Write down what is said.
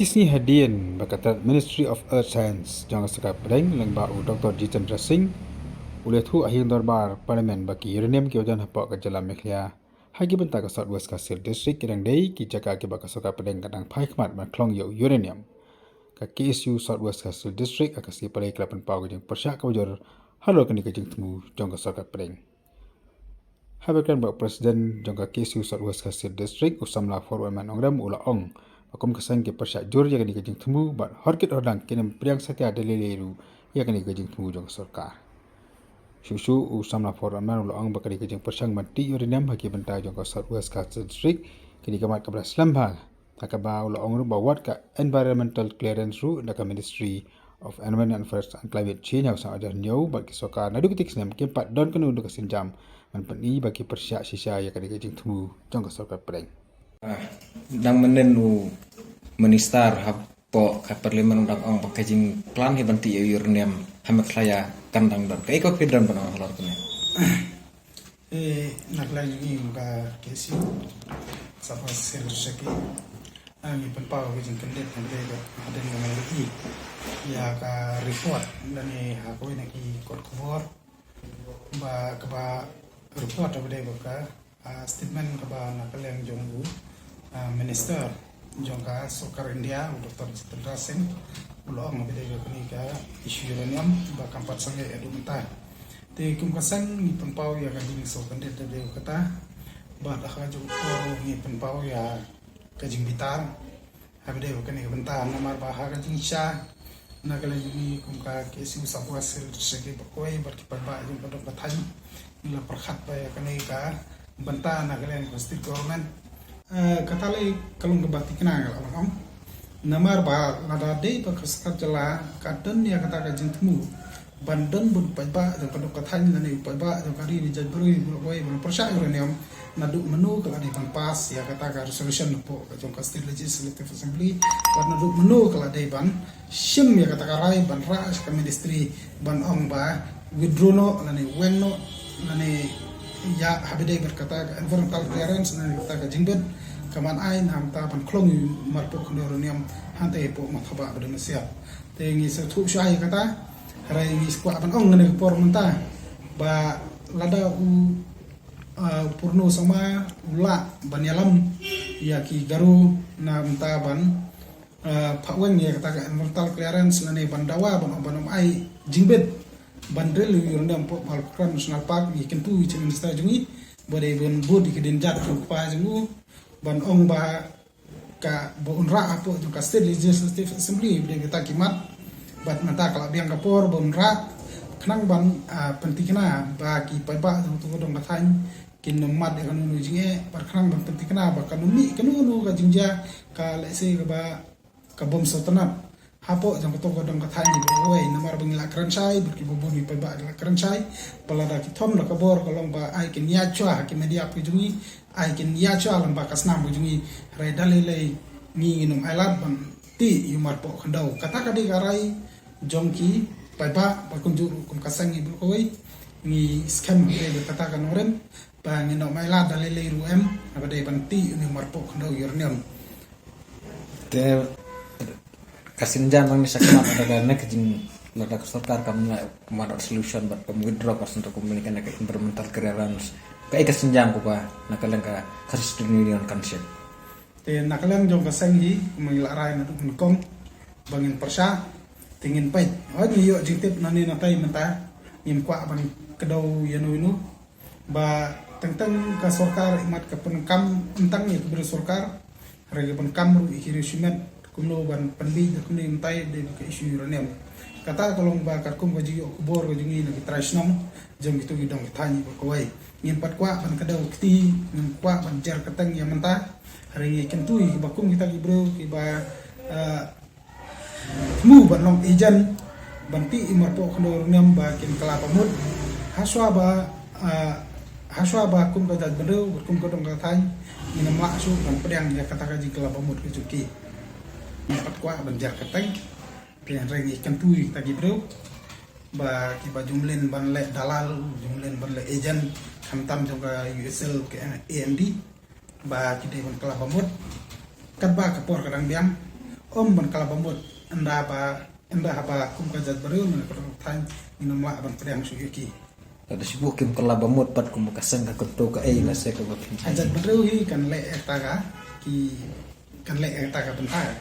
Sisni hadian berkata Ministry of Earth Science jangan sekap pedeng leng bau Dr. Jitendra Singh oleh tu akhir darbar parlimen bagi uranium ki wajan hapak ke jalan mekhlia hagi bentak ke South West Kastil District kedang dei ki jaka ki baka sekap pedeng kadang paikmat maklong yo uranium ka KSU South West Kastil District akasi palai kelapan pau ke jeng persyak ke wajur halo kini ke jeng temu jong ke sekap pedeng habakan bak Presiden jong ke KSU South West Kastil District usamla forward man ongram ula ong Akum kesan ke persyak jur yang kini kejeng temu bat horkit ordang kini priang setia dalileru yang kini kejeng temu jong sorkar. Susu usam lapor aman ulang bakal kejeng persyak mati uranium bagi bentar jong ke South West Kastil District kini kamat ke belas lambang. Tak ba ulang ru bawat ke environmental clearance ru dak Ministry of Environment and Forest and Climate Change yang sang ajar nyau bagi sorkar nadu ketik senam kempat don kenu untuk kesenjam manpeni bagi persyak sisa yang kini kejeng temu jong ke sorkar pereng. Dang menenu minister hapo ka parlimen undang ong pakajing plan he banti uranium hamak saya kandang don kai ko pidran bana halor kene nakla ni ga kesi sapa sel seki ani penpau bijing kendet ande ga aden ga lagi ya ka report dani hako ni ki kot khobor ba ka report abde ka statement ka ba nakla yang jongbu Minister jongka Sokar India Dr. Jitendra Singh ulong ngabide ga kini ka isu uranium ba kampat sange edu menta te kum kasang ni penpau ya kajing so kandet de kata ba da ka jong ni penpau ya kajing bitar habide ga kini benta namar ba ha kajing sha na kala ni kum ka kesi usapwa sel sege bakoi bar ki ba jong ba dok thai ni la perkhat ba ya kini ka benta na kala ni state government katalai kalung kebati kena kalau namar ba lada dei pa khaskat jala kadan ya kata ka jintmu bandan bun paiba jang padok kathani nani paiba jang kari ni jadbrui boloi bon persya uranium nadu menu kala di ban pas ya kata ka resolution po ka jong State Legislative Assembly ban nadu menu kala dei ban sim ya kata ka rai ban ra ka ministry ban ong ba withdraw nani wenno nani ya habide berkata environmental clearance nani kata ka jingbet kaman ai nam ta pan klong marpo uranium hante po mathaba berdana siap te ngi se thu shai kata rai ngi skwa pan ong nani por menta ba lada u purno sama ula banyalam ya ki garu nam ta ban phaweng ya kata environmental clearance nani bandawa ban ai jingbet bandrel uranium po malkran national park ni kentu ichi minister jungi bode bon bodi kedin jat pa jungu ban ong ba ka bo unra apo ju ka State Legislative Assembly bde kita kimat bat mata kala biang kapor bon ra khnang ban pentikna ba ki pa ba tu dong kathan kin nomad kan nu jinge par khnang ban pentikna ba kanuni kanu ka jingja ka lese ka ba ka bom sotanat hapo jang to godong kathan ni boy namar bangila kransai berki boboni pa ba la kransai palada ki thom la kabor kolong ba ai kin ya chwa ki media pu jungi ai kin ya chwa lam ba kasnam bu jungi rai dalile ngi num ailat ban ti yumar po khandau kata kadi garai jongki pa ba kunju kum kasangi bu koi ngi scam be kata kan oren ba ngi no ailat dalile ruem abade ban ti yumar po khandau uranium te kasinjan bang sakmat ada nek jing lada sorkar kamna kumadot solution bat kum withdraw kas untuk komunikan ke environmental clearance kai kasinjan ko ba nakalang ka Christian Union Council te nakalang jong kasangi mangila rai na dukun kong bangin persya tingin pait ni yo jitip nani natai menta nim kwa ban kedau yanu inu ba tentang ka sorkar imat ka penkam tentang ya keber sorkar rege penkam ru ikirisumet kuno ban pendi kuno mentai de ke isu uranium kata kalau bakar kum gaji yo kubor gaji ni trasnom jam gitu gidong tani bakoi ngin pat kwa ban kadau kti ngin kwa ban jar katang ya menta hari kentui bakum kita gibro ki ba mu ban long ejan banti imar po kuno uranium ba kin kelapa mud haswa ba kum ka dad bro kum ka dong ka tani ngin maksu ban pedang ya kata gaji kelapa mud ke juki empat kwa banjar keteng pian rengi kentui tagi bro ba ki ba jumlen ban le dalal jumlen ban le agent khamtam juga USL ke AMD ba ki de ban kala pamut kat ba kapor kadang biang ban kala bambut anda apa kum kajat baru men ko tan minum wa ban pedang su yuki Ada sibuk kim kala bamut pat kum kasang ka kunto ka ay na se ka ajat baru hi kan le eta ka ki kan le eta ka bentar